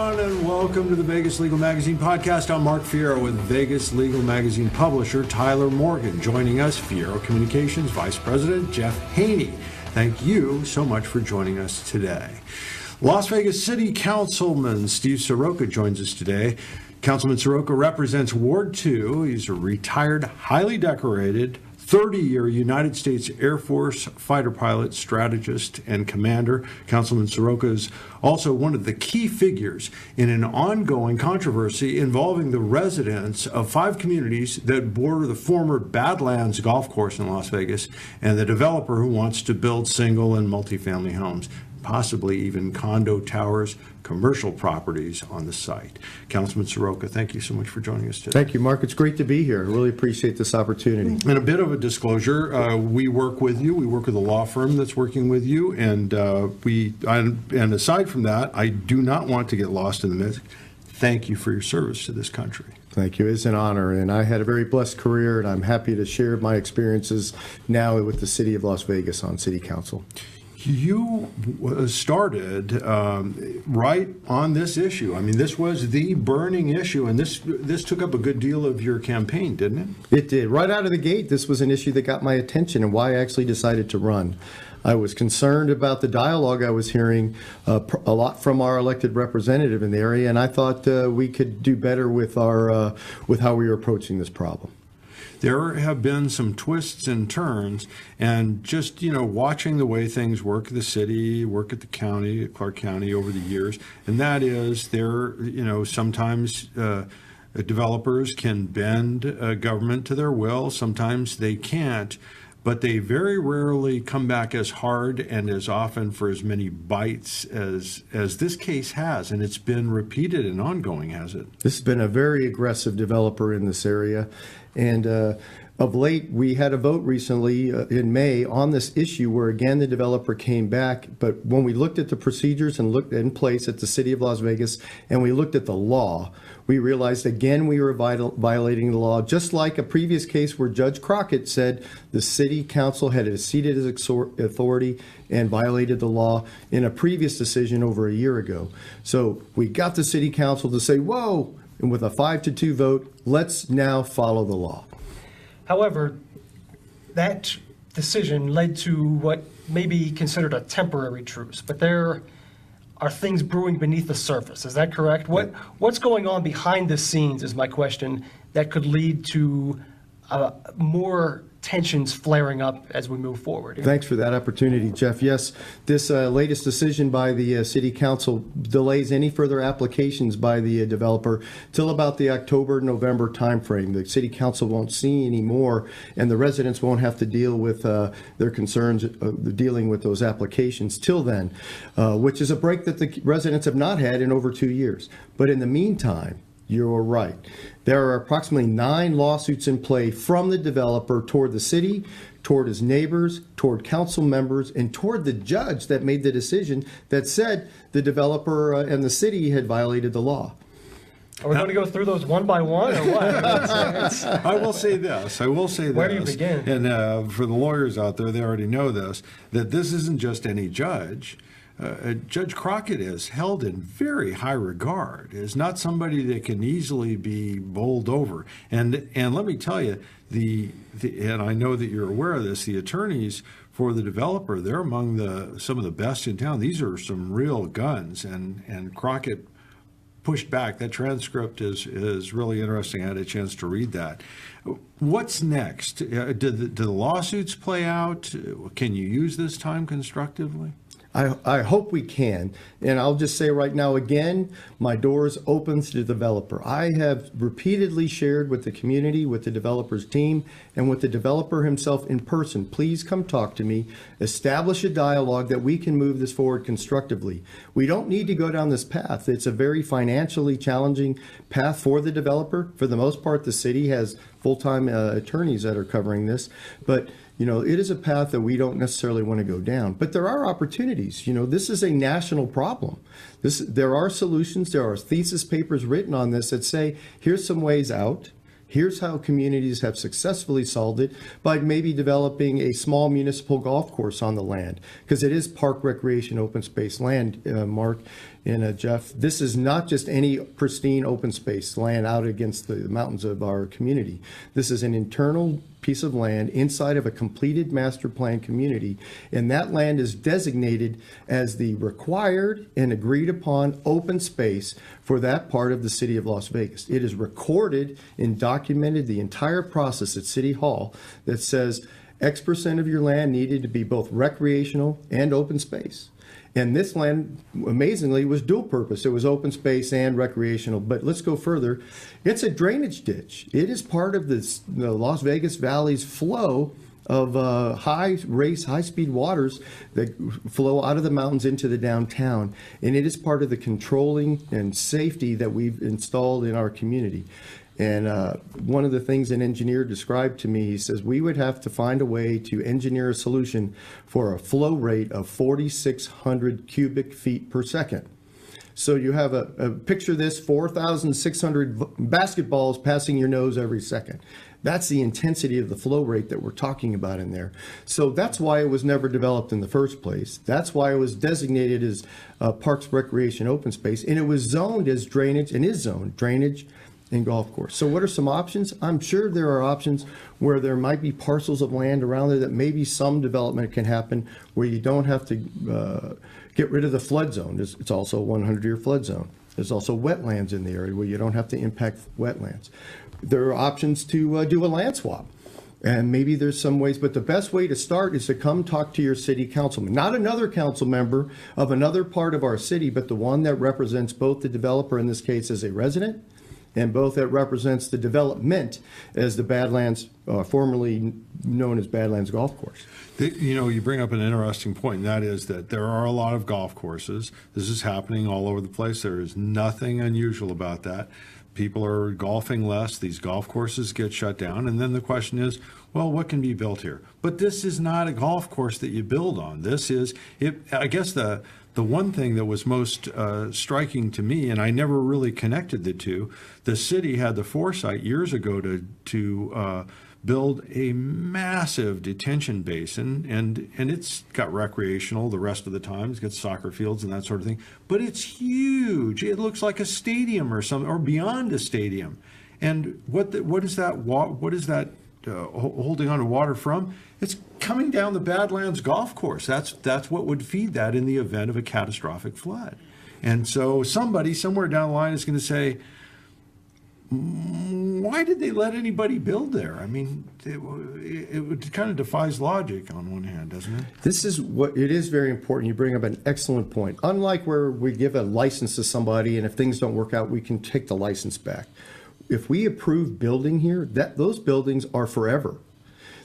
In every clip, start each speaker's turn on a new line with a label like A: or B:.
A: everyone, and welcome to the Vegas Legal Magazine podcast. I'm Mark Fierro with Vegas Legal Magazine publisher Tyler Morgan. Joining us, Fierro Communications Vice President Jeff Haney. Thank you so much for joining us today. Las Vegas City Councilman Steve Seroka joins us today. Councilman Seroka represents Ward 2. He's a retired, highly decorated, 30-year United States Air Force fighter pilot, strategist, and commander. Councilman Seroka is also one of the key figures in an ongoing controversy involving the residents of 5 communities that border the former Badlands Golf Course in Las Vegas and the developer who wants to build single and multifamily homes, possibly even condo towers, commercial properties on the site. Councilman Seroka, thank you so much for joining us today.
B: Thank you, Mark. It's great to be here. I really appreciate this opportunity.
A: And a bit of a disclosure, we work with you. We work with a law firm that's working with you. And and aside from that, I do not want to get lost in the mix. Thank you for your service to this country.
B: Thank you. It's an honor. And I had a very blessed career, and I'm happy to share my experiences now with the city of Las Vegas on City Council.
A: You started right on this issue. I mean, this was the burning issue, and this took up a good deal of your campaign, didn't it?
B: It did. Right out of the gate, this was an issue that got my attention and why I actually decided to run. I was concerned about the dialogue I was hearing a lot from our elected representative in the area, and I thought we could do better with how we were approaching this problem.
A: There have been some twists and turns, and just, watching the way things work at the city, work at the county, at Clark County over the years, and that is sometimes developers can bend government to their will, sometimes they can't, but they very rarely come back as hard and as often for as many bites as this case has, and it's been repeated and ongoing, has it?
B: This has been a very aggressive developer in this area. And of late, we had a vote recently in May on this issue where, again, the developer came back. But when we looked at the procedures and looked in place at the city of Las Vegas, and we looked at the law, we realized, again, we were violating the law, just like a previous case where Judge Crockett said the city council had exceeded his authority and violated the law in a previous decision over a year ago. So we got the city council to say, whoa, and with a 5-2 vote, let's now follow the law.
C: However, that decision led to what may be considered a temporary truce, but there are things brewing beneath the surface. Is that correct? What's going on behind the scenes is my question that could lead to more tensions flaring up as we move forward.
B: Thanks for that opportunity, Jeff. Yes, this latest decision by the City Council delays any further applications by the developer till about the October-November timeframe. The City Council won't see any more, and the residents won't have to deal with their concerns dealing with those applications till then, which is a break that the residents have not had in over 2 years. But in the meantime, you're right. There are approximately 9 lawsuits in play from the developer toward the city, toward his neighbors, toward council members, and toward the judge that made the decision that said the developer and the city had violated the law.
C: Are we going to go through those one by one, or what?
A: I will say this.
C: Where do you begin?
A: And for the lawyers out there, they already know this, that this isn't just any judge. Judge Crockett is held in very high regard, is not somebody that can easily be bowled over. And let me tell you, and I know that you're aware of this, the attorneys for the developer, they're among some of the best in town. These are some real guns, and Crockett pushed back. That transcript is really interesting. I had a chance to read that. What's next? Do the lawsuits play out? Can you use this time constructively?
B: I hope we can. And I'll just say right now, again, my door's open to the developer. I have repeatedly shared with the community, with the developer's team, and with the developer himself in person. Please come talk to me. Establish a dialogue that we can move this forward constructively. We don't need to go down this path. It's a very financially challenging path for the developer. For the most part, the city has full-time attorneys that are covering this. But it is a path that we don't necessarily want to go down. But there are opportunities. This is a national problem. There are solutions. There are thesis papers written on this that say, here's some ways out. Here's how communities have successfully solved it by maybe developing a small municipal golf course on the land, because it is park recreation open space land, Mark. And Jeff, this is not just any pristine open space land out against the mountains of our community. This is an internal piece of land inside of a completed master plan community, and that land is designated as the required and agreed upon open space for that part of the city of Las Vegas. It is recorded and documented the entire process at City Hall that says X% of your land needed to be both recreational and open space. And this land, amazingly, was dual purpose. It was open space and recreational. But let's go further. It's a drainage ditch. It is part of the Las Vegas Valley's flow of high-speed waters that flow out of the mountains into the downtown. And it is part of the controlling and safety that we've installed in our community. And one of the things an engineer described to me, he says, we would have to find a way to engineer a solution for a flow rate of 4,600 cubic feet per second. So you have a picture this, 4,600 basketballs passing your nose every second. That's the intensity of the flow rate that we're talking about in there. So that's why it was never developed in the first place. That's why it was designated as Parks Recreation Open Space. And it was zoned as drainage, and is zoned drainage and golf course. So what are some options? I'm sure there are options where there might be parcels of land around there that maybe some development can happen where you don't have to get rid of the flood zone. It's also a 100-year flood zone. There's also wetlands in the area where you don't have to impact wetlands. There are options to do a land swap. And maybe there's some ways, but the best way to start is to come talk to your city councilman, not another council member of another part of our city, but the one that represents both the developer, in this case, as a resident, and both that represents the development as the Badlands, formerly known as Badlands Golf Course.
A: You bring up an interesting point, and that is that there are a lot of golf courses. This is happening all over the place. There is nothing unusual about that. People are golfing less. These golf courses get shut down. And then the question is, well, what can be built here? But this is not a golf course that you build on. This is, I guess the one thing that was most striking to me, and I never really connected the two, the city had the foresight years ago to build a massive detention basin, and it's got recreational the rest of the time. It's got soccer fields and that sort of thing, but it's huge. It looks like a stadium or something, or beyond a stadium. And what is that holding on to water from? It's coming down the Badlands Golf Course. That's what would feed that in the event of a catastrophic flood. And so somebody somewhere down the line is going to say, why did they let anybody build there? I mean, it kind of defies logic on one hand, doesn't it?
B: This is what it is very important. You bring up an excellent point. Unlike where we give a license to somebody and if things don't work out, we can take the license back. If we approve building here, those buildings are forever.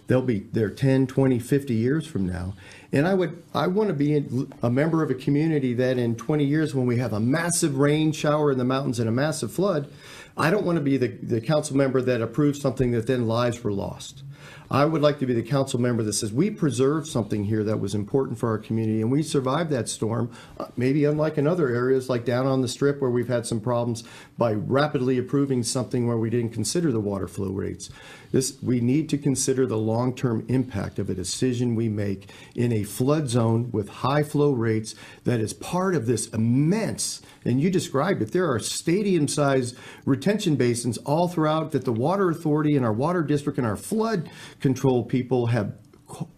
B: They'll be there 10, 20, 50 years from now. And I want to be a member of a community that in 20 years, when we have a massive rain shower in the mountains and a massive flood, I don't want to be the council member that approves something that then lives were lost. I would like to be the council member that says we preserved something here that was important for our community and we survived that storm, maybe unlike in other areas like down on the Strip where we've had some problems by rapidly approving something where we didn't consider the water flow rates. We need to consider the long-term impact of a decision we make in a flood zone with high flow rates that is part of this immense, and you described it, there are stadium-sized retention basins all throughout that the Water Authority and our water district and our flood control people have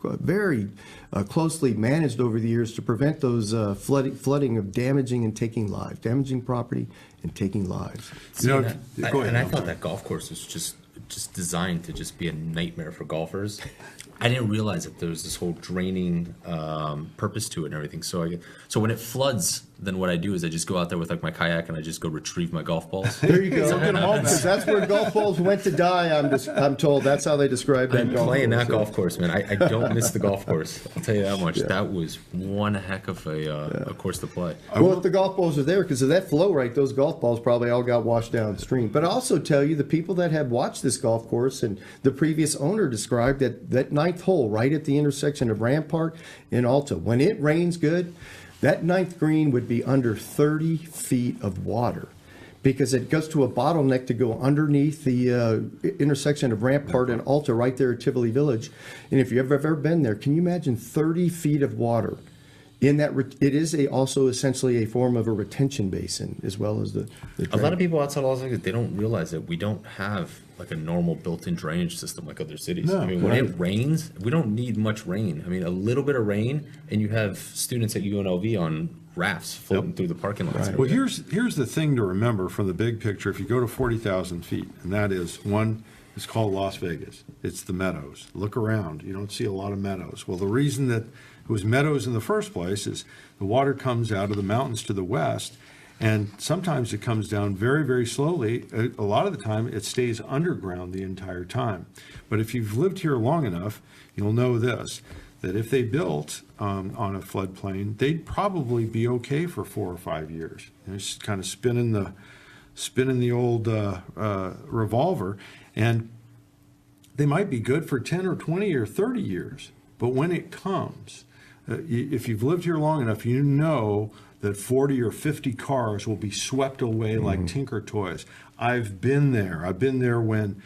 B: very closely managed over the years to prevent those flooding of damaging property and taking lives.
D: I thought that golf course was just designed to just be a nightmare for golfers. I didn't realize that there was this whole draining purpose to it and everything. So when it floods, then what I do is I just go out there with like my kayak and I just go retrieve my golf balls.
B: There you go. Because that's where golf balls went to die. I'm told that's how they describe that.
D: I'm playing that golf course, man. I don't miss the golf course. I'll tell you that much. Yeah. That was one heck of a course to play.
B: Well, if the golf balls are there, because of that flow rate, those golf balls probably all got washed downstream. But I also tell you, the people that have watched this golf course and the previous owner described that ninth hole right at the intersection of Rampart and Alta, when it rains good, that ninth green would be under 30 feet of water because it goes to a bottleneck to go underneath the intersection of Rampart and Alta right there at Tivoli Village. And if you've ever been there, can you imagine 30 feet of water In that, it is also essentially a form of a retention basin as well as the
D: A lot of people outside of Las Vegas, they don't realize that we don't have like a normal built-in drainage system like other cities.
A: No,
D: I mean, when
A: right.
D: it rains, we don't need much rain. I mean, a little bit of rain, and you have students at UNLV on rafts floating through the parking lots.
B: Right.
A: Well, here's the thing to remember from the big picture. If you go to 40,000 feet, and that is one, it's called Las Vegas. It's the meadows. Look around. You don't see a lot of meadows. Well, the reason that it was meadows in the first place is the water comes out of the mountains to the west, and sometimes it comes down very, very slowly. A lot of the time, it stays underground the entire time. But if you've lived here long enough, you'll know this, that if they built on a floodplain, they'd probably be okay for 4 or 5 years. Just kind of spinning the old revolver, and they might be good for 10 or 20 or 30 years. But when it comes, if you've lived here long enough, you know that 40 or 50 cars will be swept away like Tinker Toys. I've been there. I've been there when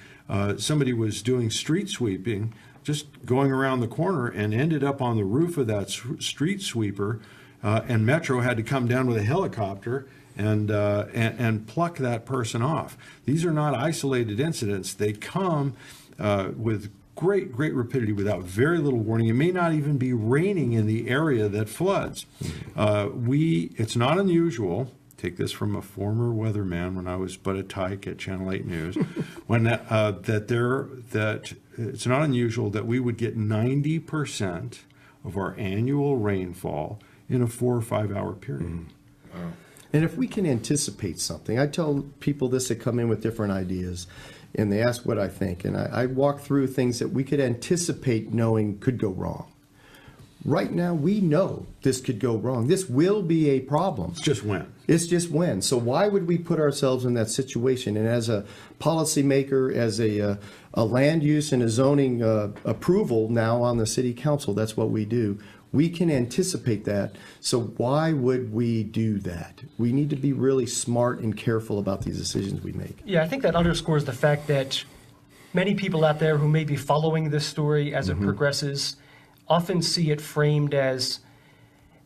A: somebody was doing street sweeping, just going around the corner, and ended up on the roof of that street sweeper, and Metro had to come down with a helicopter and pluck that person off. These are not isolated incidents. They come with great rapidity without very little warning. It may not even be raining in the area that floods. It's not unusual. Take this from a former weatherman when I was but a tyke at Channel 8 News, when that it's not unusual that we would get 90% of our annual rainfall in a 4 or 5 hour period.
D: Wow.
B: And if we can anticipate something, I tell people this that come in with different ideas, and they ask what I think, and I walk through things that we could anticipate knowing could go wrong. Right now, we know this could go wrong. This will be a problem.
A: It's just when.
B: It's just when. So why would we put ourselves in that situation? And as a policymaker, as a land use and a zoning approval now on the city council, that's what we do. We can anticipate that. So why would we do that? We need to be really smart and careful about these decisions we make.
C: Yeah, I think that underscores the fact that many people out there who may be following this story as it progresses often see it framed as,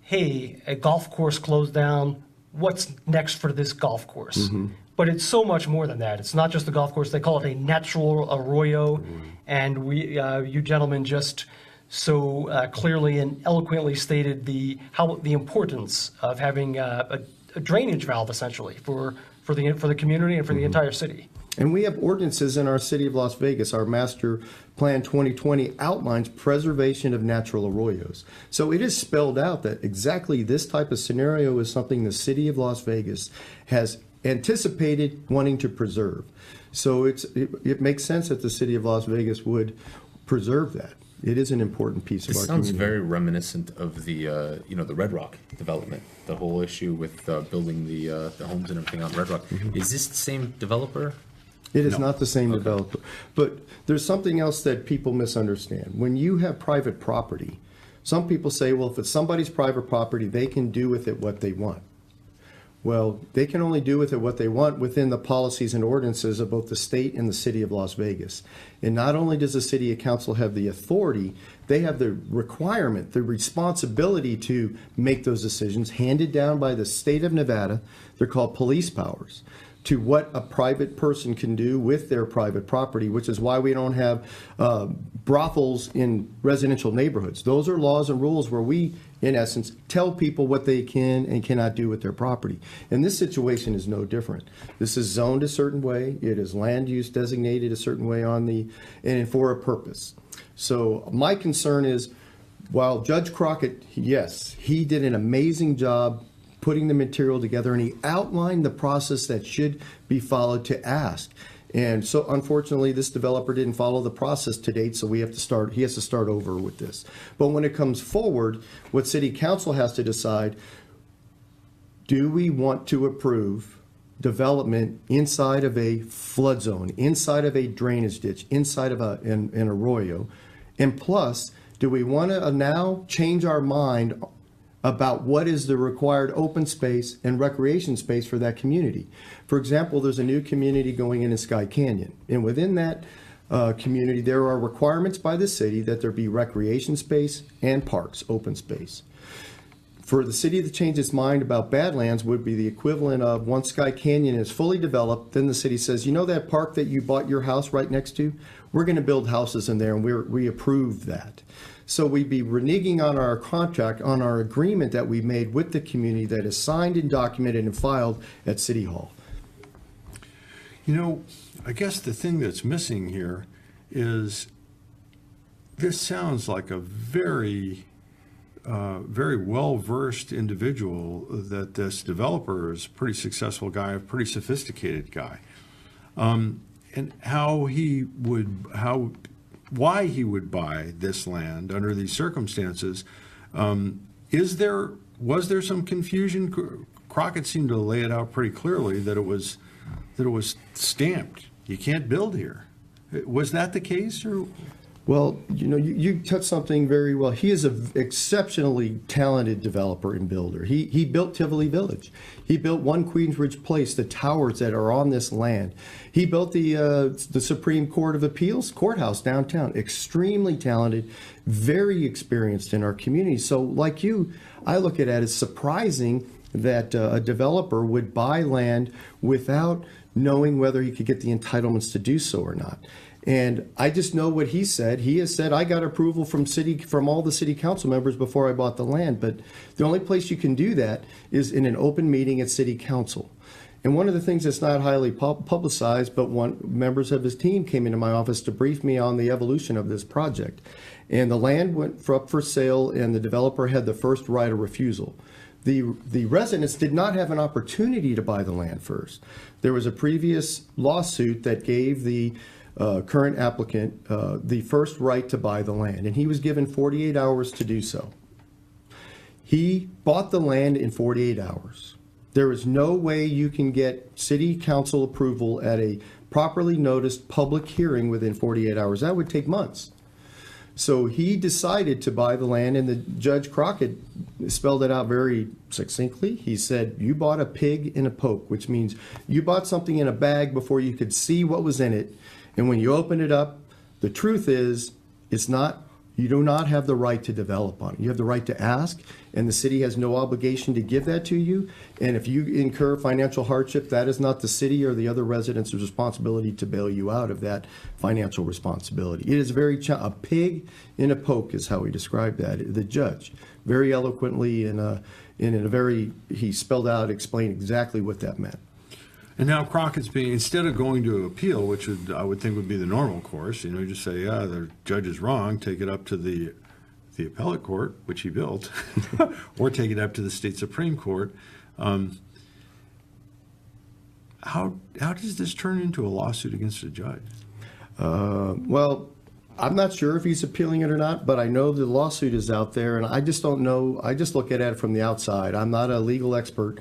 C: hey, a golf course closed down, what's next for this golf course? But it's so much more than that. It's not just a golf course. They call it a natural arroyo. And you gentlemen just so clearly and eloquently stated the importance of having a drainage valve, essentially, for the community and for the entire city.
B: And we have ordinances in our city of Las Vegas. Our master plan 2020 outlines preservation of natural arroyos. So it is spelled out that exactly this type of scenario is something the city of Las Vegas has anticipated wanting to preserve. So it makes sense that the city of Las Vegas would preserve that. It is an important piece of our community.
D: This sounds very reminiscent of the the Red Rock development, the whole issue with building the homes and everything on Red Rock. Is this the same developer?
B: It is not the same developer. But there's something else that people misunderstand. When you have private property, some people say, well, if it's somebody's private property, they can do with it what they want. Well, they can only do with it what they want within the policies and ordinances of both the state and the city of Las Vegas. And not only does the city council have the authority, they have the requirement, the responsibility to make those decisions handed down by the state of Nevada. They're called police powers, to what a private person can do with their private property, which is why we don't have brothels in residential neighborhoods. Those are laws and rules where we, in essence, tell people what they can and cannot do with their property. And this situation is no different. This is zoned a certain way. It is land use designated a certain way and for a purpose. So my concern is, while Judge Crockett, yes, he did an amazing job putting the material together, and he outlined the process that should be followed to ask. And so unfortunately, this developer didn't follow the process to date, so he has to start over with this. But when it comes forward, what city council has to decide, do we want to approve development inside of a flood zone, inside of a drainage ditch, inside of an arroyo? And plus, do we want to now change our mind about what is the required open space and recreation space for that community? For example, there's a new community going in Sky Canyon, and within that community, there are requirements by the city that there be recreation space and parks, open space. for the city to change its mind about Badlands would be the equivalent of once Sky Canyon is fully developed, then the city says, you know that park that you bought your house right next to? We're going to build houses in there, and we approve that. So we'd be reneging on our contract, on our agreement that we made with the community that is signed and documented and filed at City Hall.
A: You know, I guess the thing that's missing here is this sounds like a very well-versed individual, that this developer is a pretty successful guy, a pretty sophisticated guy. And why he would buy this land under these circumstances. Was there some confusion? Crockett seemed to lay it out pretty clearly that it was stamped. You can't build here. Was that the case, or?
B: Well, you know, you touched something very well. He is an exceptionally talented developer and builder. He built Tivoli Village. He built One Queensbridge Place, the towers that are on this land. He built the Supreme Court of Appeals courthouse downtown. Extremely talented, very experienced in our community. So like you, I look at it as surprising that a developer would buy land without knowing whether he could get the entitlements to do so or not. And I just know what he said. He has said, I got approval from all the city council members before I bought the land. But the only place you can do that is in an open meeting at city council. And one of the things that's not highly publicized, but members of his team came into my office to brief me on the evolution of this project. And the land went up for sale, and the developer had the first right of refusal. The residents did not have an opportunity to buy the land first. There was a previous lawsuit that gave the current applicant the first right to buy the land, and he was given 48 hours to do so. He bought the land in 48 hours. There is no way you can get city council approval at a properly noticed public hearing within 48 hours. That would take months. So he decided to buy the land, and the Judge Crockett spelled it out very succinctly. He said, you bought a pig in a poke, which means you bought something in a bag before you could see what was in it. And when you open it up, the truth is, you do not have the right to develop on it. You have the right to ask, and the city has no obligation to give that to you. And if you incur financial hardship, that is not the city or the other residents' responsibility to bail you out of that financial responsibility. It is a pig in a poke is how he described that, the judge, very eloquently he spelled out, explained exactly what that meant.
A: And now Crockett's instead of going to appeal, which I would think would be the normal course, you just say, yeah, the judge is wrong, take it up to the appellate court, which he built, or take it up to the state Supreme Court. How does this turn into a lawsuit against a judge?
B: Well, I'm not sure if he's appealing it or not, but I know the lawsuit is out there, and I just don't know. I just look at it from the outside. I'm not a legal expert.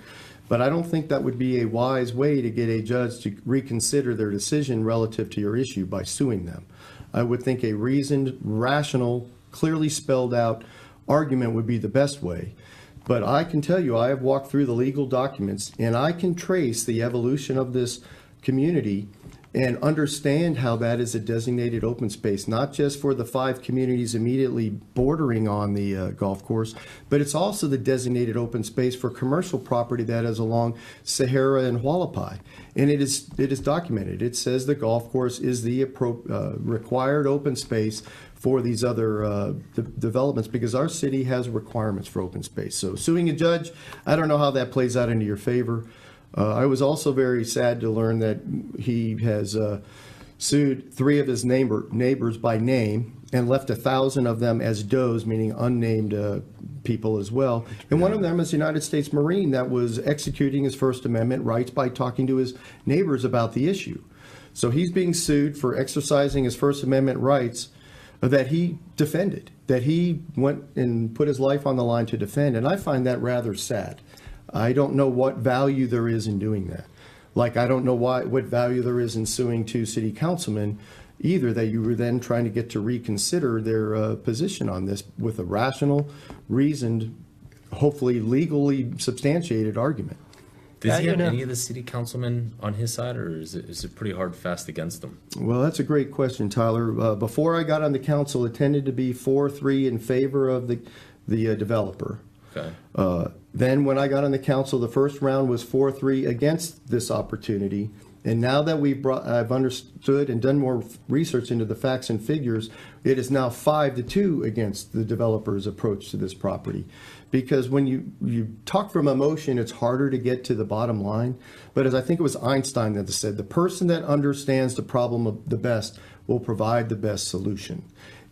B: But I don't think that would be a wise way to get a judge to reconsider their decision relative to your issue by suing them. I would think a reasoned, rational, clearly spelled out argument would be the best way. But I can tell you, I have walked through the legal documents, and I can trace the evolution of this community and understand how that is a designated open space, not just for the 5 communities immediately bordering on the golf course, but it's also the designated open space for commercial property that is along Sahara and Hualapai. And it is documented. It says the golf course is the required open space for these other developments, because our city has requirements for open space. So suing a judge, I don't know how that plays out into your favor. I was also very sad to learn that he has sued 3 of his neighbors by name and left 1,000 of them as does, meaning unnamed people as well. And one of them is a United States Marine that was executing his First Amendment rights by talking to his neighbors about the issue. So he's being sued for exercising his First Amendment rights that he defended, that he went and put his life on the line to defend. And I find that rather sad. I don't know what value there is in doing that. Like, I don't know what value there is in suing 2 city councilmen either, that you were then trying to get to reconsider their position on this with a rational, reasoned, hopefully legally substantiated argument.
D: Does he have any of the city councilmen on his side, or is it pretty hard fast against them?
B: Well, that's a great question, Tyler. Before I got on the council, it tended to be 4-3 in favor of the developer.
D: Okay.
B: Then when I got on the council, the first round was 4-3 against this opportunity. And now that I've understood and done more research into the facts and figures, it is now 5-2 against the developer's approach to this property. Because when you talk from emotion, it's harder to get to the bottom line. But as I think it was Einstein that said, the person that understands the problem the best will provide the best solution.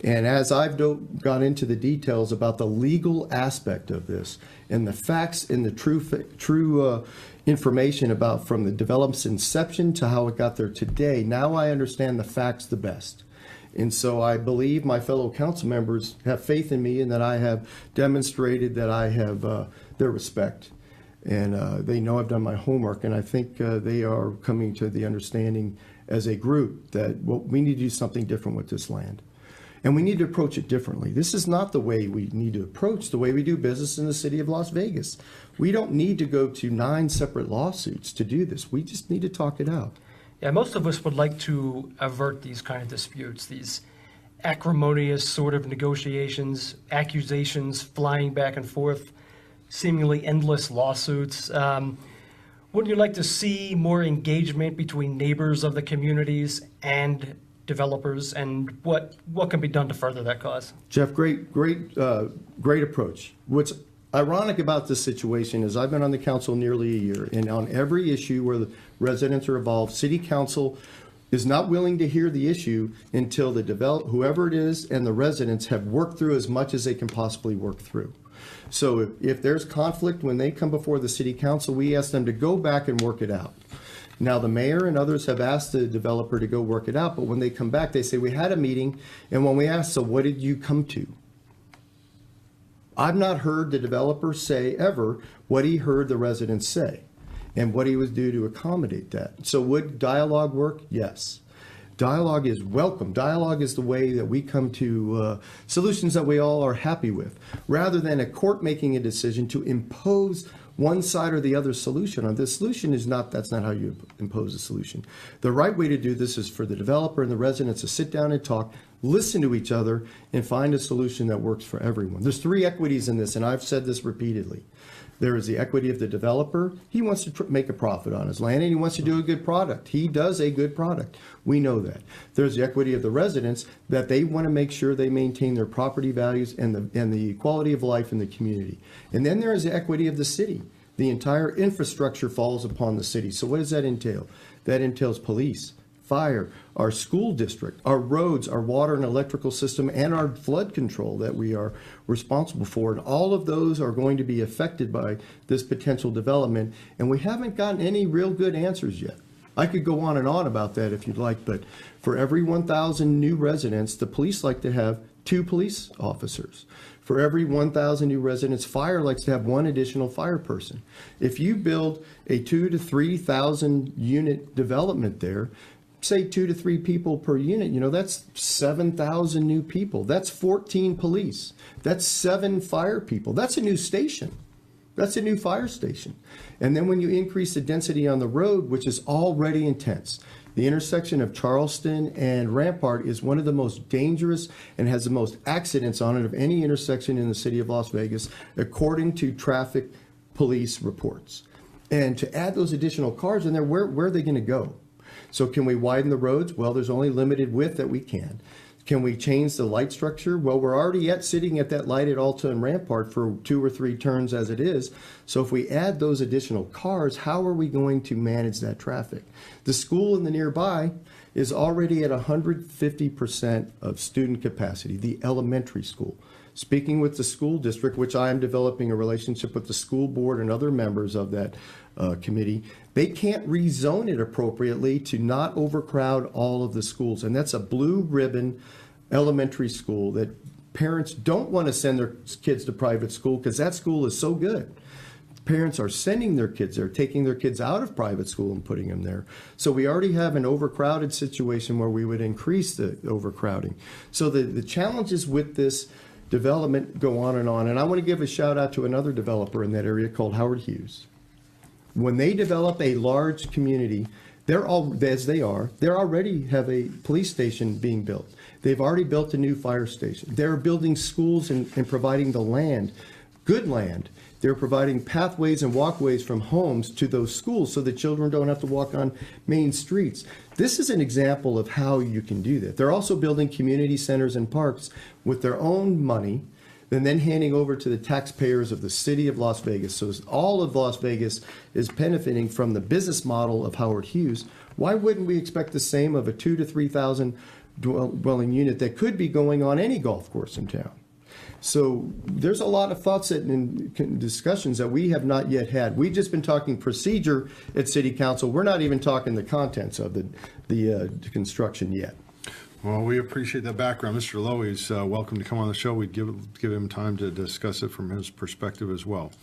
B: And as I've gone into the details about the legal aspect of this and the facts and the true information about from the development's inception to how it got there today, now I understand the facts the best. And so I believe my fellow council members have faith in me and that I have demonstrated that I have their respect. And they know I've done my homework, and I think they are coming to the understanding as a group that we need to do something different with this land. And we need to approach it differently. This is not the way we need to approach the way we do business in the city of Las Vegas. We don't need to go to 9 separate lawsuits to do this. We just need to talk it out.
C: Yeah, most of us would like to avert these kind of disputes, these acrimonious sort of negotiations, accusations flying back and forth, seemingly endless lawsuits. Wouldn't you like to see more engagement between neighbors of the communities and developers, and what can be done to further that cause?
B: Jeff, great approach. What's ironic about this situation is I've been on the council nearly a year, and on every issue where the residents are involved, city council is not willing to hear the issue until the whoever it is and the residents have worked through as much as they can possibly work through. So if there's conflict when they come before the city council, we ask them to go back and work it out. Now, the mayor and others have asked the developer to go work it out, but when they come back, they say, we had a meeting, and when we asked, so what did you come to? I've not heard the developer say ever what he heard the residents say and what he was due to accommodate that. So would dialogue work? Yes. Dialogue is welcome. Dialogue is the way that we come to solutions that we all are happy with, rather than a court making a decision to impose one side or the other solution. On this solution that's not how you impose a solution. The right way to do this is for the developer and the residents to sit down and talk, listen to each other, and find a solution that works for everyone. There's 3 equities in this, and I've said this repeatedly. There is the equity of the developer. He wants to make a profit on his land, and he wants to do a good product. He does a good product. We know that. There's the equity of the residents, that they want to make sure they maintain their property values and the quality of life in the community. And then there is the equity of the city. The entire infrastructure falls upon the city. So what does that entail? That entails police, fire, our school district, our roads, our water and electrical system, and our flood control that we are responsible for. And all of those are going to be affected by this potential development. And we haven't gotten any real good answers yet. I could go on and on about that if you'd like, but for every 1,000 new residents, the police like to have 2 police officers. For every 1,000 new residents, fire likes to have 1 additional fire person. If you build a 2,000 to 3,000 unit development there, say 2 to 3 people per unit, that's 7,000 new people. That's 14 police. That's 7 fire people. That's a new station. That's a new fire station. And then when you increase the density on the road, which is already intense, the intersection of Charleston and Rampart is one of the most dangerous and has the most accidents on it of any intersection in the city of Las Vegas, according to traffic police reports. And to add those additional cars in there, where are they going to go? So can we widen the roads? Well, there's only limited width that we can. Can we change the light structure? Well, we're already sitting at that light at Alta and Rampart for 2 or 3 turns as it is. So if we add those additional cars, how are we going to manage that traffic? The school in the nearby is already at 150% of student capacity, the elementary school. Speaking with the school district, which I am developing a relationship with the school board and other members of that committee, they can't rezone it appropriately to not overcrowd all of the schools. And that's a blue ribbon elementary school that parents don't want to send their kids to private school because that school is so good. Parents are sending their kids there, taking their kids out of private school and putting them there. So we already have an overcrowded situation where we would increase the overcrowding. So the challenges with this development go on. And I want to give a shout out to another developer in that area called Howard Hughes. When they develop a large community, they already have a police station being built. They've already built a new fire station. They're building schools and providing the land, good land. They're providing pathways and walkways from homes to those schools so that children don't have to walk on main streets. This is an example of how you can do that. They're also building community centers and parks with their own money and then handing over to the taxpayers of the city of Las Vegas. So all of Las Vegas is benefiting from the business model of Howard Hughes. Why wouldn't we expect the same of a 2,000 to 3,000 dwelling unit that could be going on any golf course in town? So there's a lot of thoughts and discussions that we have not yet had. We've just been talking procedure at City Council. We're not even talking the contents of the construction yet.
A: Well, we appreciate that background. Mr. Lowe is welcome to come on the show. We'd give him time to discuss it from his perspective as well.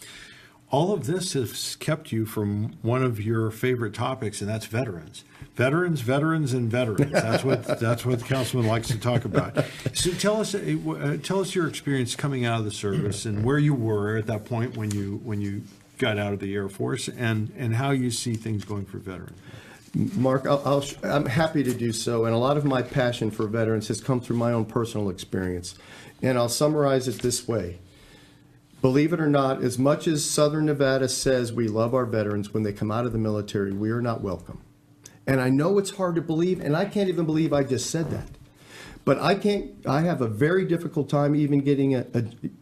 A: All of this has kept you from one of your favorite topics, and that's veterans. Veterans, veterans, and veterans. That's what the councilman likes to talk about. So tell us your experience coming out of the service and where you were at that point when you got out of the Air Force, and how you see things going for veterans.
B: Mark, I'm happy to do so, and a lot of my passion for veterans has come through my own personal experience. And I'll summarize it this way. Believe it or not, as much as Southern Nevada says we love our veterans, when they come out of the military, we are not welcome. And I know it's hard to believe, and I can't even believe I just said that. But I have a very difficult time even getting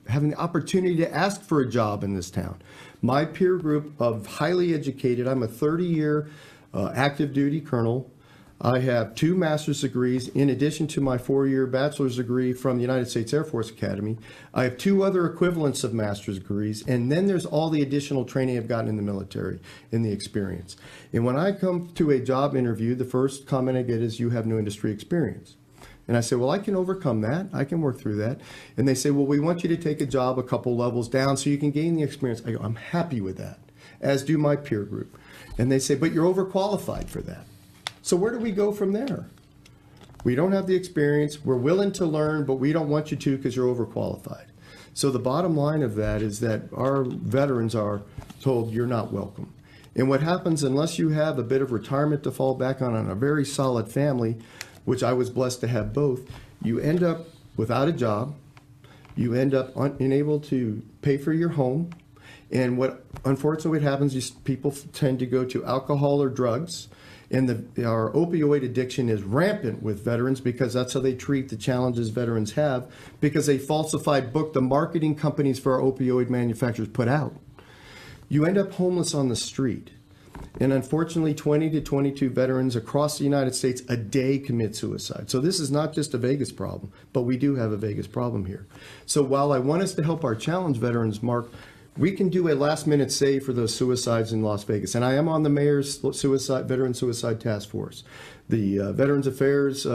B: having the opportunity to ask for a job in this town. My peer group of highly educated, I'm a 30-year active duty colonel. I have 2 master's degrees in addition to my 4-year bachelor's degree from the United States Air Force Academy. I have 2 other equivalents of master's degrees, and then there's all the additional training I've gotten in the military and the experience. And when I come to a job interview, the first comment I get is, "You have no industry experience." And I say, "Well, I can overcome that. I can work through that." And they say, "Well, we want you to take a job a couple levels down so you can gain the experience." I go, "I'm happy with that," as do my peer group. And they say, "But you're overqualified for that." So where do we go from there? We don't have the experience. We're willing to learn, but we don't want you to because you're overqualified. So the bottom line of that is that our veterans are told you're not welcome. And what happens, unless you have a bit of retirement to fall back on a very solid family, which I was blessed to have both, you end up without a job. You end up unable to pay for your home. And what unfortunately what happens is people tend to go to alcohol or drugs. And our opioid addiction is rampant with veterans because that's how they treat the challenges veterans have, because a falsified book the marketing companies for our opioid manufacturers put out. You end up homeless on the street. And unfortunately, 20 to 22 veterans across the United States a day commit suicide. So this is not just a Vegas problem, but we do have a Vegas problem here. So while I want us to help our challenge veterans, Mark, we can do a last-minute save for those suicides in Las Vegas. And I am on the mayor's veteran suicide task force. The Veterans Affairs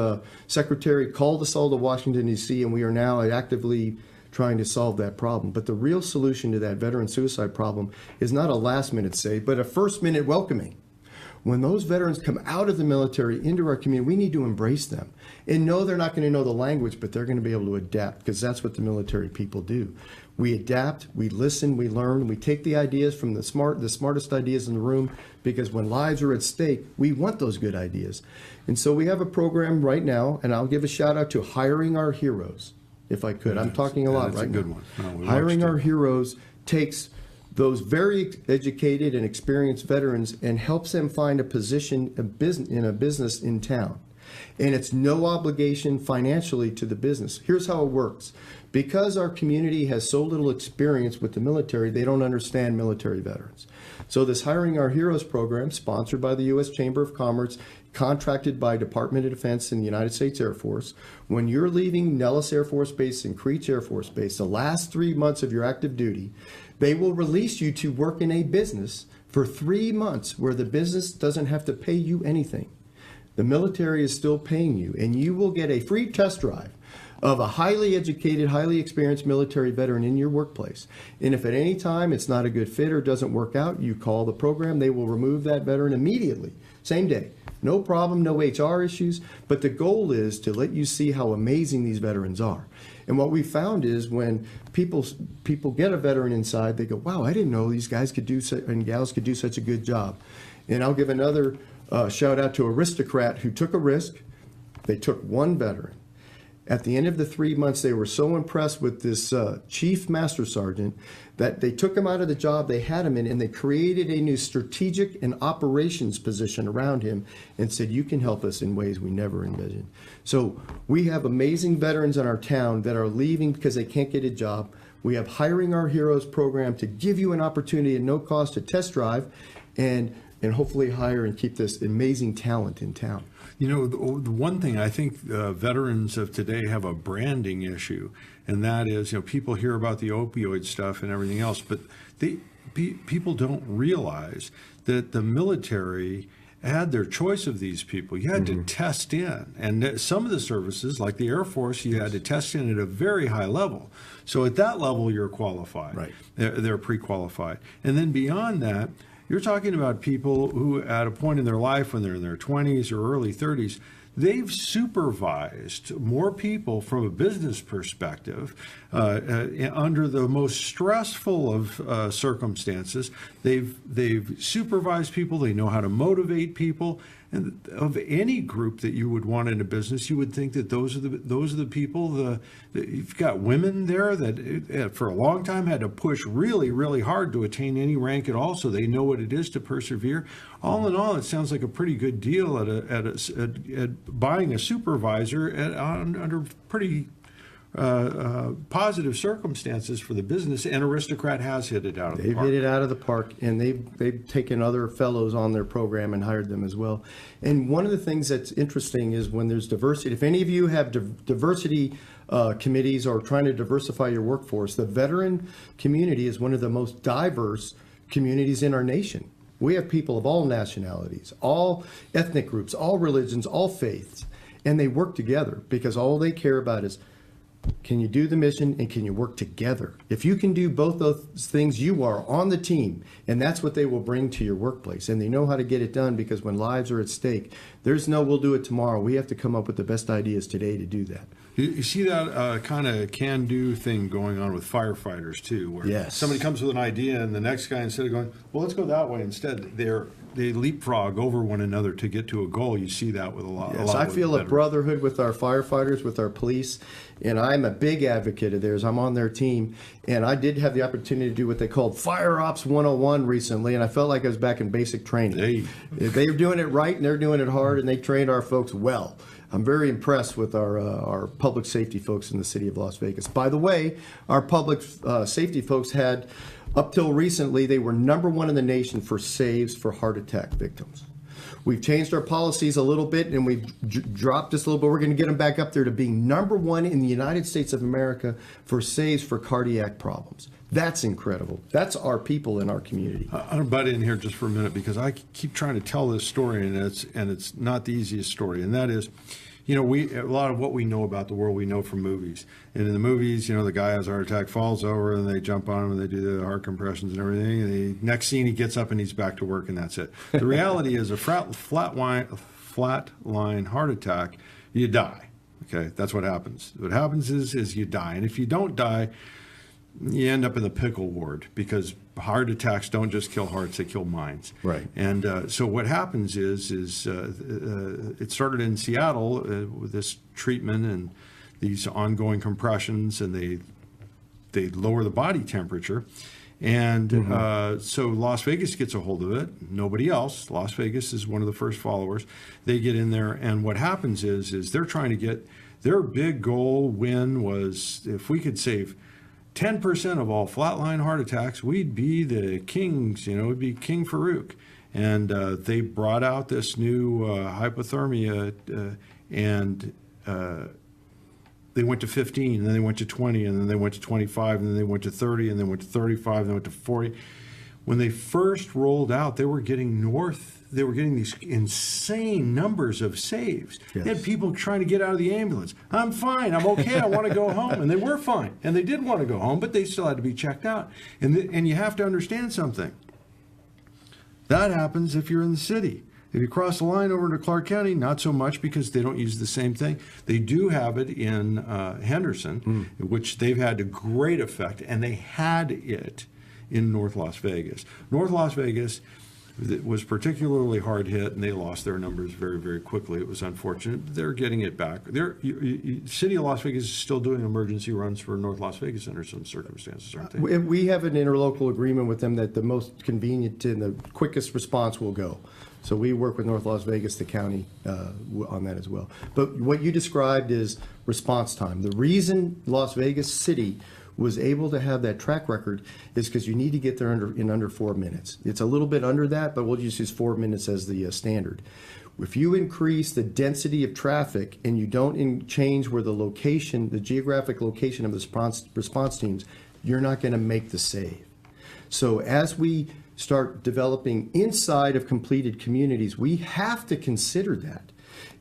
B: Secretary called us all to Washington, D.C., and we are now actively trying to solve that problem. But the real solution to that veteran suicide problem is not a last-minute save, but a first-minute welcoming. When those veterans come out of the military into our community, we need to embrace them. And no, they're not going to know the language, but they're going to be able to adapt, because that's what the military people do. We adapt, we listen, we learn, we take the ideas from the smartest ideas in the room, because when lives are at stake, we want those good ideas. And so we have a program right now, and I'll give a shout out to Hiring Our Heroes, if I could. I'm talking a lot right now. That's a good one. No, Hiring Our Heroes takes those very educated and experienced veterans and helps them find a position in a business in town. And it's no obligation financially to the business. Here's how it works. Because our community has so little experience with the military, they don't understand military veterans. So this Hiring Our Heroes program, sponsored by the U.S. Chamber of Commerce, contracted by Department of Defense and the United States Air Force, when you're leaving Nellis Air Force Base and Creech Air Force Base, the last 3 months of your active duty, they will release you to work in a business for 3 months where the business doesn't have to pay you anything. The military is still paying you, and you will get a free test drive of a highly educated, highly experienced military veteran in your workplace. And if at any time it's not a good fit or doesn't work out, you call the program, they will remove that veteran immediately, same day. No problem, no HR issues, but the goal is to let you see how amazing these veterans are. And what we found is when people get a veteran inside, they go, wow, I didn't know these guys could do and gals could do such a good job. And I'll give another shout out to Aristocrat who took a risk. They took one veteran. At the end of the 3 months, they were so impressed with this chief master sergeant that they took him out of the job they had him in, and they created a new strategic and operations position around him and said, you can help us in ways we never envisioned. So we have amazing veterans in our town that are leaving because they can't get a job. We have Hiring Our Heroes program to give you an opportunity at no cost to test drive and hopefully hire and keep this amazing talent in town.
A: You know, the one thing I think veterans of today have a branding issue, and that is, people hear about the opioid stuff and everything else, but people don't realize that the military had their choice of these people. You had to test in, and some of the services, like the Air Force, you had to test in at a very high level. So at that level, you're qualified.
B: Right.
A: They're pre-qualified. And then beyond that, you're talking about people who, at a point in their life when they're in their 20s or early 30s, they've supervised more people from a business perspective under the most stressful of circumstances. They've supervised people. They know how to motivate people. And of any group that you would want in a business, you would think that those are the people. You've got women there that for a long time had to push really, really hard to attain any rank at all, so they know what it is to persevere. All in all, it sounds like a pretty good deal at buying a supervisor under pretty positive circumstances for the business, and Aristocrat has hit it out of the park.
B: They've hit it out of the park, and they've taken other fellows on their program and hired them as well. And one of the things that's interesting is when there's diversity. If any of you have diversity committees or trying to diversify your workforce, the veteran community is one of the most diverse communities in our nation. We have people of all nationalities, all ethnic groups, all religions, all faiths, and they work together because all they care about is, can you do the mission and can you work together? If you can do both those things, you are on the team, and that's what they will bring to your workplace. And they know how to get it done because when lives are at stake, there's no we'll do it tomorrow. We have to come up with the best ideas today to do that.
A: You see that kind of can-do thing going on with firefighters too, where somebody comes with an idea and the next guy, instead of going, well, let's go that way, instead they leapfrog over one another to get to a goal. You see that with a lot.
B: Yes, I feel a brotherhood with our firefighters, with our police, and I'm a big advocate of theirs. I'm on their team, and I did have the opportunity to do what they called Fire Ops 101 recently, and I felt like I was back in basic training. They're doing it right, and they're doing it hard, and they trained our folks well. I'm very impressed with our public safety folks in the city of Las Vegas. By the way, our public safety folks had, up till recently, they were #1 in the nation for saves for heart attack victims. We've changed our policies a little bit, and we've dropped this a little bit. We're going to get them back up there to being #1 in the United States of America for saves for cardiac problems. That's incredible. That's our people in our community.
A: I'm going to butt in here just for a minute because I keep trying to tell this story, and it's not the easiest story. And that is, a lot of what we know about the world we know from movies. And in the movies, the guy has a heart attack, falls over, and they jump on him and they do the heart compressions and everything. And the next scene, he gets up and he's back to work, and that's it. The reality is a flatline heart attack, you die. Okay, that's what happens. What happens is you die, and if you don't die, you end up in the pickle ward because heart attacks don't just kill hearts, they kill minds.
B: Right.
A: And so what happens is it started in Seattle with this treatment and these ongoing compressions, and they lower the body temperature. And so Las Vegas gets a hold of it. Nobody else. Las Vegas is one of the first followers. They get in there, and what happens is they're trying to get their big goal win was if we could save 10% of all flatline heart attacks, we'd be the kings, it'd be King Farouk. And they brought out this new hypothermia, and they went to 15, and then they went to 20, and then they went to 25, and then they went to 30, and then went to 35, and then went to 40. When they first rolled out, they were getting these insane numbers of saves.
B: Yes.
A: They had people trying to get out of the ambulance. I'm fine. I'm okay. I want to go home. And they were fine. And they did want to go home, but they still had to be checked out. And you have to understand something. That happens if you're in the city. If you cross the line over into Clark County, not so much because they don't use the same thing. They do have it in Henderson, which they've had a great effect, and they had it in North Las Vegas. North Las Vegas, that was particularly hard hit, and they lost their numbers very, very quickly. It was unfortunate. They're getting it back. City of Las Vegas is still doing emergency runs for North Las Vegas under some circumstances, aren't they?
B: We have an interlocal agreement with them that the most convenient and the quickest response will go. So we work with North Las Vegas, the county, on that as well. But what you described is response time. The reason Las Vegas City was able to have that track record is because you need to get there in under 4 minutes. It's a little bit under that, but we'll just use 4 minutes as the standard. If you increase the density of traffic and you don't change where the location, the geographic location of the response teams, you're not going to make the save. So as we start developing inside of completed communities, we have to consider that.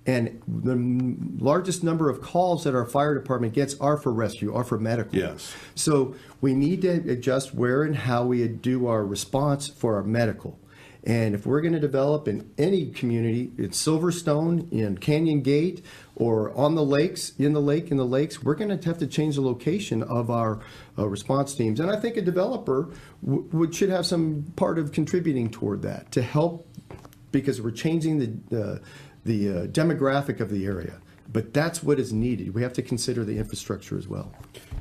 B: And the largest number of calls that our fire department gets are for rescue, are for medical.
A: Yes.
B: So we need to adjust where and how we do our response for our medical. And if we're going to develop in any community, in Silverstone, in Canyon Gate, or on the lakes, in the lakes, we're going to have to change the location of our response teams. And I think a developer should have some part of contributing toward that to help, because we're changing the demographic of the area. But that's what is needed. We have to consider the infrastructure as well.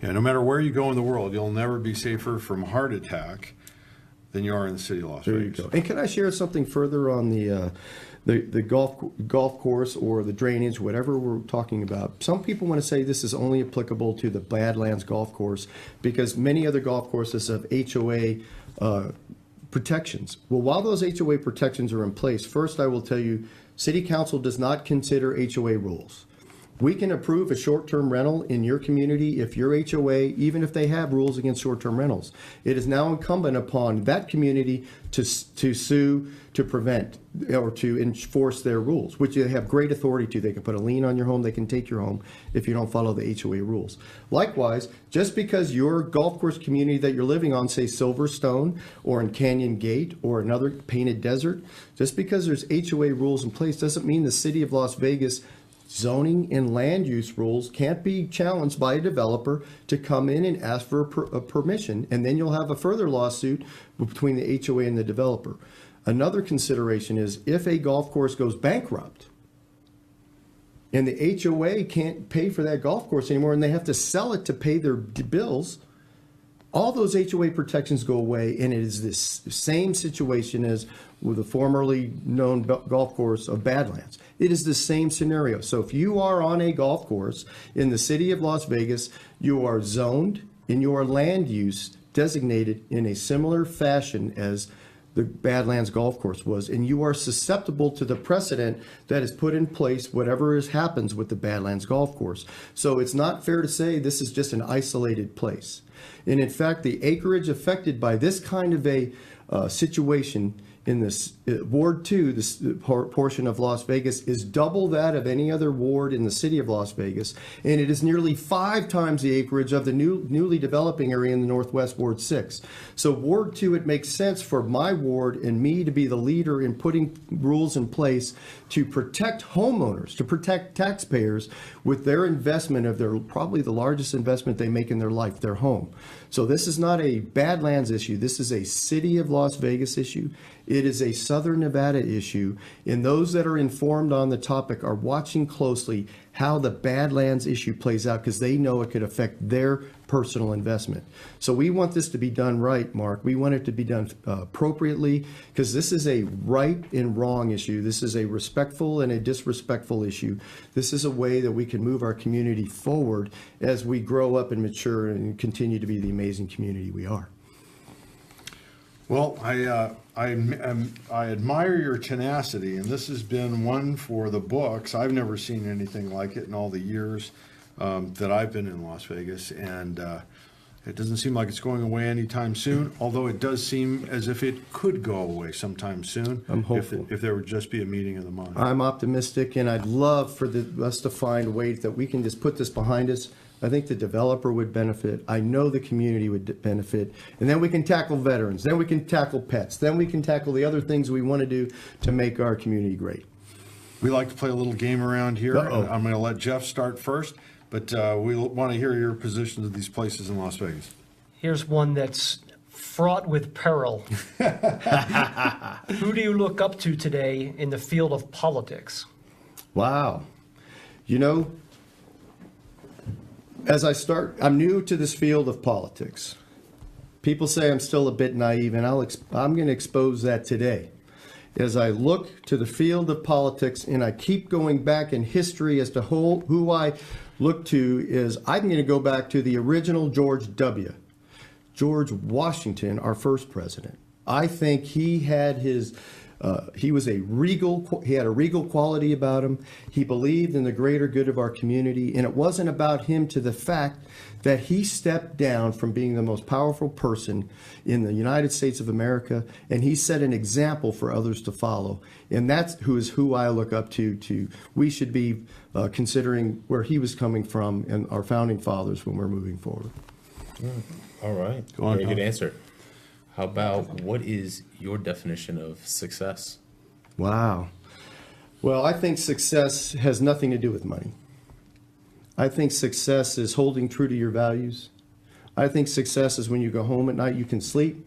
A: Yeah, no matter where you go in the world, you'll never be safer from heart attack than you are in the city of Las Vegas.
B: There you go. And can I share something further on the golf course or the drainage, whatever we're talking about? Some people want to say this is only applicable to the Badlands Golf Course because many other golf courses have HOA protections. Well, while those HOA protections are in place, first I will tell you, City Council does not consider HOA rules. We can approve a short-term rental in your community if your HOA, even if they have rules against short-term rentals. It is now incumbent upon that community to sue, to prevent, or to enforce their rules, which they have great authority to. They can put a lien on your home, they can take your home if you don't follow the HOA rules. Likewise, just because your golf course community that you're living on, say Silverstone or in Canyon Gate or another Painted Desert, just because there's HOA rules in place doesn't mean the city of Las Vegas zoning and land use rules can't be challenged by a developer to come in and ask for a permission, and then you'll have a further lawsuit between the HOA and the developer. Another consideration is if a golf course goes bankrupt and the HOA can't pay for that golf course anymore and they have to sell it to pay their bills, all those HOA protections go away, and it is this same situation as with the formerly known golf course of Badlands. It is the same scenario. So if you are on a golf course in the city of Las Vegas, you are zoned in your land use designated in a similar fashion as the Badlands Golf Course was, and you are susceptible to the precedent that is put in place, whatever happens with the Badlands Golf Course. So it's not fair to say this is just an isolated place. And in fact, the acreage affected by this kind of a situation in this Ward 2, this portion of Las Vegas, is double that of any other ward in the city of Las Vegas, and it is nearly 5 times the acreage of the newly developing area in the Northwest Ward 6. So Ward 2, it makes sense for my ward and me to be the leader in putting rules in place to protect homeowners, to protect taxpayers with their investment of their, probably the largest investment they make in their life, their home. So this is not a Badlands issue. This is a city of Las Vegas issue. It is a Southern Nevada issue, and those that are informed on the topic are watching closely how the Badlands issue plays out because they know it could affect their personal investment. So we want this to be done right, Mark. We want it to be done appropriately because this is a right and wrong issue. This is a respectful and a disrespectful issue. This is a way that we can move our community forward as we grow up and mature and continue to be the amazing community we are.
A: Well, I admire your tenacity, and this has been one for the books. I've never seen anything like it in all the years that I've been in Las Vegas, and it doesn't seem like it's going away anytime soon, although it does seem as if it could go away sometime soon.
B: I'm hopeful.
A: If there would just be a meeting of the mind.
B: I'm optimistic, and I'd love for us to find ways that we can just put this behind us. I think the developer would benefit. I know the community would benefit. And then we can tackle veterans. Then we can tackle pets. Then we can tackle the other things we want to do to make our community great.
A: We like to play a little game around here.
B: Uh-oh.
A: I'm going to let Jeff start first, but we want to hear your positions of these places in Las Vegas.
C: Here's one that's fraught with peril. Who do you look up to today in the field of politics?
B: Wow. You know, as I'm new to this field of politics. People say I'm still a bit naive, and I'm going to expose that today. As I look to the field of politics, and I keep going back in history as to who I look to, is I'm going to go back to the original George Washington, our first president. I think he had he had a regal quality about him. He believed in the greater good of our community, and it wasn't about him to the fact that he stepped down from being the most powerful person in the United States of America, and he set an example for others to follow. And that's who I look up to. We should be considering where he was coming from and our founding fathers when we're moving forward.
D: All right. Very good answer. How about, what is your definition of success?
B: Wow. Well, I think success has nothing to do with money. I think success is holding true to your values. I think success is when you go home at night, you can sleep.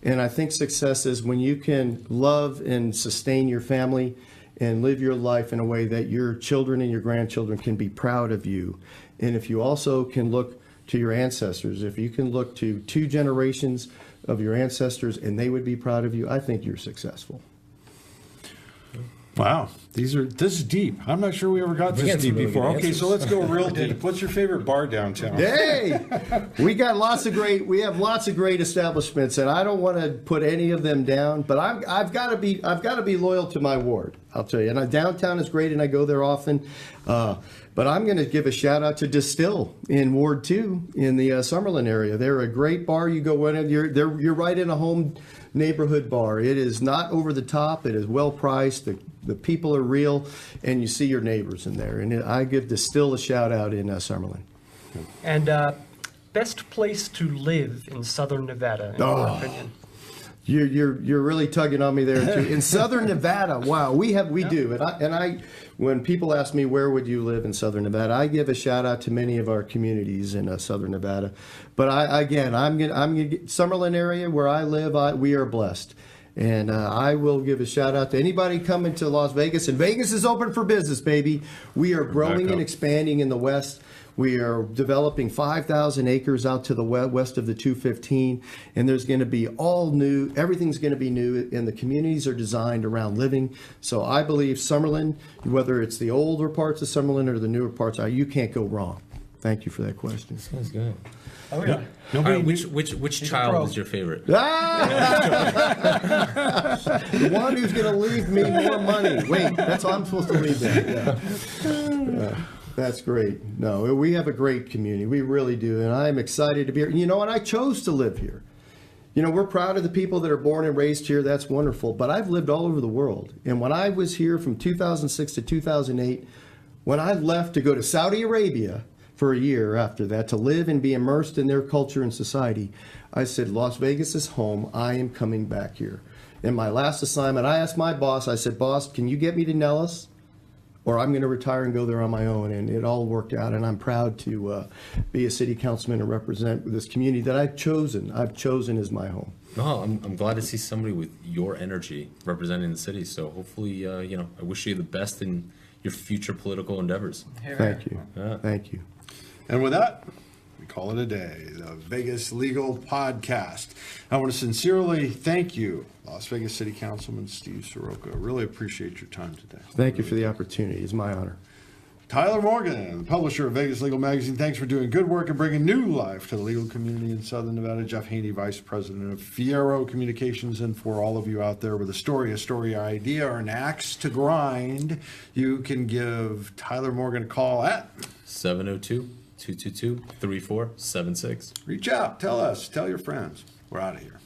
B: And I think success is when you can love and sustain your family and live your life in a way that your children and your grandchildren can be proud of you. And if you also can look to your ancestors, if you can look to 2 generations of your ancestors and they would be proud of you, I think you're successful.
A: Wow, this is deep. I'm not sure we ever got this deep before. Okay, so let's go real deep. What's your favorite bar downtown?
B: Hey, we have lots of great establishments, and I don't want to put any of them down, but I've got to be loyal to my ward. I'll tell you. And downtown is great, and I go there often. But I'm going to give a shout out to Distill in Ward 2 in the Summerlin area. They're a great bar. You go in, you're right in a home neighborhood bar. It is not over the top. It is well priced. The people are real, and you see your neighbors in there. And I give Distill a shout out in Summerlin.
C: And best place to live in Southern Nevada, in your opinion?
B: You're really tugging on me there too. In Southern Nevada, wow, we do. And I when people ask me where would you live in Southern Nevada, I give a shout out to many of our communities in Southern Nevada. But I'm gonna Summerlin area where I live. We are blessed. And I will give a shout out to anybody coming to Las Vegas. And Vegas is open for business, baby. We are growing and expanding in the West. We are developing 5,000 acres out to the west of the 215. And there's going to be all new. Everything's going to be new. And the communities are designed around living. So I believe Summerlin, whether it's the older parts of Summerlin or the newer parts, you can't go wrong. Thank you for that question.
D: Sounds good.
C: Oh, yeah.
D: All right, which child is your favorite?
B: The one who's going to leave me more money. Wait, that's how I'm supposed to leave them. Yeah. That's great. No, we have a great community. We really do. And I'm excited to be here. You know, and I chose to live here. You know, we're proud of the people that are born and raised here. That's wonderful. But I've lived all over the world. And when I was here from 2006 to 2008, when I left to go to Saudi Arabia for a year after that to live and be immersed in their culture and society, I said, Las Vegas is home. I am coming back here. In my last assignment, I asked my boss, I said, boss, can you get me to Nellis? Or I'm going to retire and go there on my own. And it all worked out. And I'm proud to be a city councilman and represent this community that I've chosen as my home.
D: No, I'm glad to see somebody with your energy representing the city. So hopefully, I wish you the best in your future political endeavors.
B: Thank you.
D: Yeah.
B: Thank you.
A: And with that, we call it a day, the Vegas Legal Podcast. I want to sincerely thank you, Las Vegas City Councilman Steve Seroka. I really appreciate your time today.
B: Thank you for the opportunity. It's my honor.
A: Tyler Morgan, the publisher of Vegas Legal Magazine, thanks for doing good work and bringing new life to the legal community in Southern Nevada. Jeff Haney, Vice President of Fierro Communications. And for all of you out there with a story idea, or an axe to grind, you can give Tyler Morgan a call at
D: 702-222-3476.
A: Reach out, tell us, tell your friends. We're out of here.